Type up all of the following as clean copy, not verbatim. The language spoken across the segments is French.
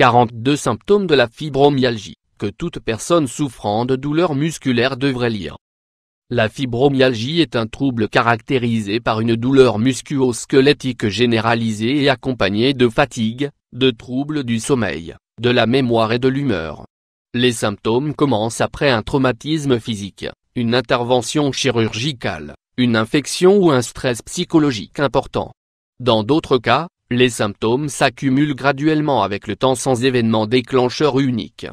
42 symptômes de la fibromyalgie, que toute personne souffrant de douleurs musculaires devrait lire. La fibromyalgie est un trouble caractérisé par une douleur musculo-squelettique généralisée et accompagnée de fatigue, de troubles du sommeil, de la mémoire et de l'humeur. Les symptômes commencent après un traumatisme physique, une intervention chirurgicale, une infection ou un stress psychologique important. Dans d'autres cas, les symptômes s'accumulent graduellement avec le temps sans événement déclencheur unique.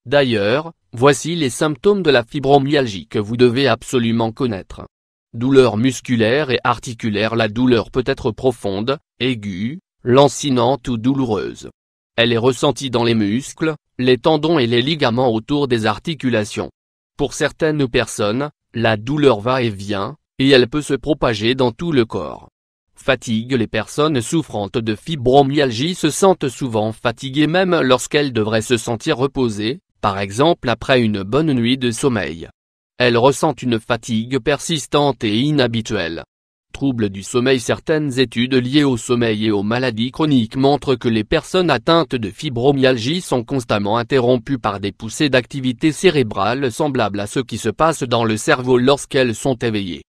D'ailleurs, voici les symptômes de la fibromyalgie que vous devez absolument connaître. Douleur musculaire et articulaire. La douleur peut être profonde, aiguë, lancinante ou douloureuse. Elle est ressentie dans les muscles, les tendons et les ligaments autour des articulations. Pour certaines personnes, la douleur va et vient, et elle peut se propager dans tout le corps. Fatigue. Les personnes souffrant de fibromyalgie se sentent souvent fatiguées même lorsqu'elles devraient se sentir reposées, par exemple après une bonne nuit de sommeil. Elles ressentent une fatigue persistante et inhabituelle. Troubles du sommeil. Certaines études liées au sommeil et aux maladies chroniques montrent que les personnes atteintes de fibromyalgie sont constamment interrompues par des poussées d'activité cérébrale semblables à ce qui se passe dans le cerveau lorsqu'elles sont éveillées.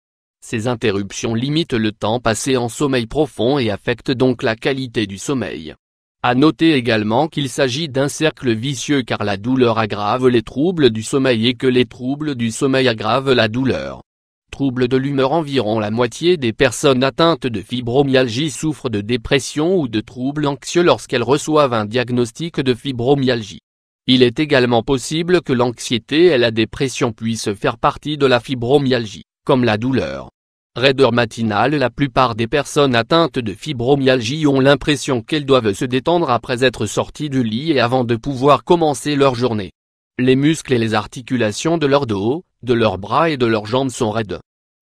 Ces interruptions limitent le temps passé en sommeil profond et affectent donc la qualité du sommeil. À noter également qu'il s'agit d'un cercle vicieux car la douleur aggrave les troubles du sommeil et que les troubles du sommeil aggravent la douleur. Troubles de l'humeur. Environ la moitié des personnes atteintes de fibromyalgie souffrent de dépression ou de troubles anxieux lorsqu'elles reçoivent un diagnostic de fibromyalgie. Il est également possible que l'anxiété et la dépression puissent faire partie de la fibromyalgie, comme la douleur. Raideur matinale. La plupart des personnes atteintes de fibromyalgie ont l'impression qu'elles doivent se détendre après être sorties du lit et avant de pouvoir commencer leur journée. Les muscles et les articulations de leur dos, de leurs bras et de leurs jambes sont raides.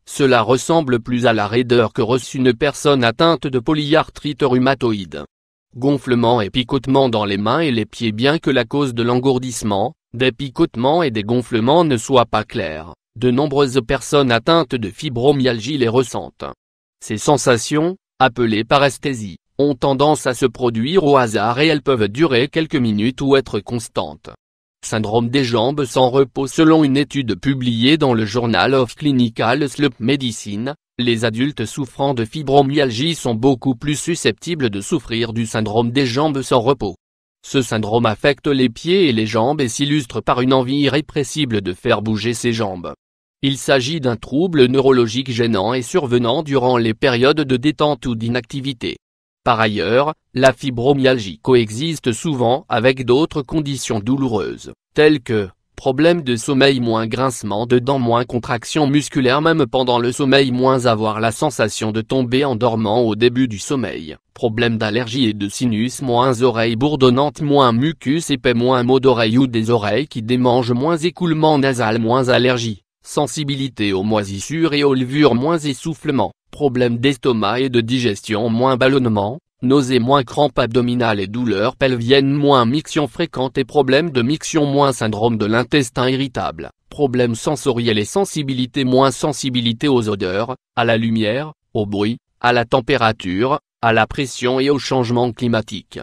Cela ressemble plus à la raideur que reçue une personne atteinte de polyarthrite rhumatoïde. Gonflement et picotements dans les mains et les pieds. Bien que la cause de l'engourdissement, des picotements et des gonflements ne soit pas claire, de nombreuses personnes atteintes de fibromyalgie les ressentent. Ces sensations, appelées paresthésie, ont tendance à se produire au hasard et elles peuvent durer quelques minutes ou être constantes. Syndrome des jambes sans repos. Selon une étude publiée dans le Journal of Clinical Sleep Medicine, les adultes souffrant de fibromyalgie sont beaucoup plus susceptibles de souffrir du syndrome des jambes sans repos. Ce syndrome affecte les pieds et les jambes et s'illustre par une envie irrépressible de faire bouger ses jambes. Il s'agit d'un trouble neurologique gênant et survenant durant les périodes de détente ou d'inactivité. Par ailleurs, la fibromyalgie coexiste souvent avec d'autres conditions douloureuses, telles que problèmes de sommeil, moins grincement de dents, moins contraction musculaire même pendant le sommeil, moins avoir la sensation de tomber en dormant au début du sommeil, problèmes d'allergie et de sinus, moins oreilles bourdonnantes, moins mucus épais, moins maux d'oreille ou des oreilles qui démangent, moins écoulement nasal, moins allergie, sensibilité aux moisissures et aux levures, moins essoufflement, problèmes d'estomac et de digestion, moins ballonnement, nausées, moins crampes abdominales et douleurs pelviennes, moins miction fréquente et problèmes de miction, moins syndrome de l'intestin irritable, problèmes sensoriels et sensibilité, moins sensibilité aux odeurs, à la lumière, au bruit, à la température, à la pression et au changement climatique.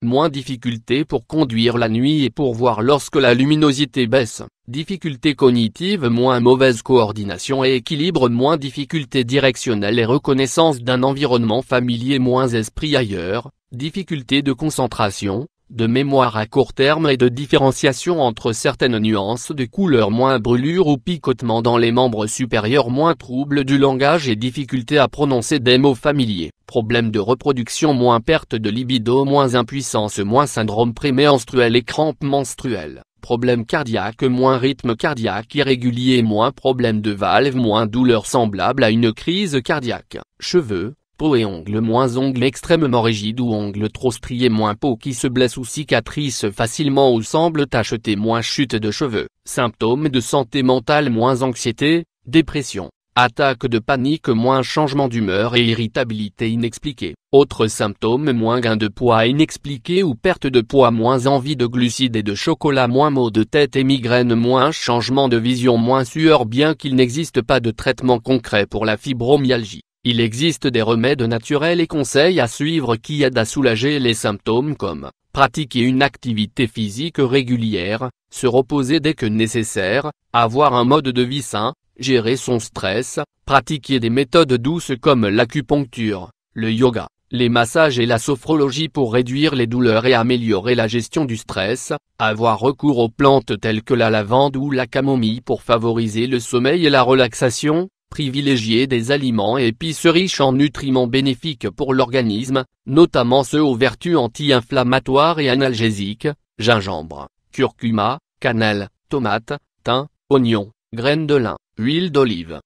Moins difficulté pour conduire la nuit et pour voir lorsque la luminosité baisse, difficultés cognitives, moins mauvaise coordination et équilibre, moins difficultés directionnelles et reconnaissance d'un environnement familier, moins esprit ailleurs, difficultés de concentration, de mémoire à court terme et de différenciation entre certaines nuances de couleurs, moins brûlures ou picotements dans les membres supérieurs, moins troubles du langage et difficultés à prononcer des mots familiers, problèmes de reproduction, moins perte de libido, moins impuissance, moins syndrome prémenstruel et crampes menstruelles, problèmes cardiaques, moins rythme cardiaque irrégulier, moins problèmes de valve, moins douleurs semblables à une crise cardiaque, cheveux, peau et ongles, moins ongles extrêmement rigides ou ongles trop striés, moins peau qui se blesse ou cicatrice facilement ou semble tacheter, moins chute de cheveux, symptômes de santé mentale, moins anxiété, dépression, attaque de panique, moins changement d'humeur et irritabilité inexpliquée, autres symptômes, moins gain de poids inexpliqué ou perte de poids, moins envie de glucides et de chocolat, moins maux de tête et migraines, moins changement de vision, moins sueur. Bien qu'il n'existe pas de traitement concret pour la fibromyalgie, Il existe des remèdes naturels et conseils à suivre qui aident à soulager les symptômes comme pratiquer une activité physique régulière, se reposer dès que nécessaire, avoir un mode de vie sain, gérer son stress, pratiquer des méthodes douces comme l'acupuncture, le yoga, les massages et la sophrologie pour réduire les douleurs et améliorer la gestion du stress, avoir recours aux plantes telles que la lavande ou la camomille pour favoriser le sommeil et la relaxation, privilégier des aliments et épices riches en nutriments bénéfiques pour l'organisme, notamment ceux aux vertus anti-inflammatoires et analgésiques, gingembre, curcuma, cannelle, tomate, thym, oignon, graines de lin, huile d'olive.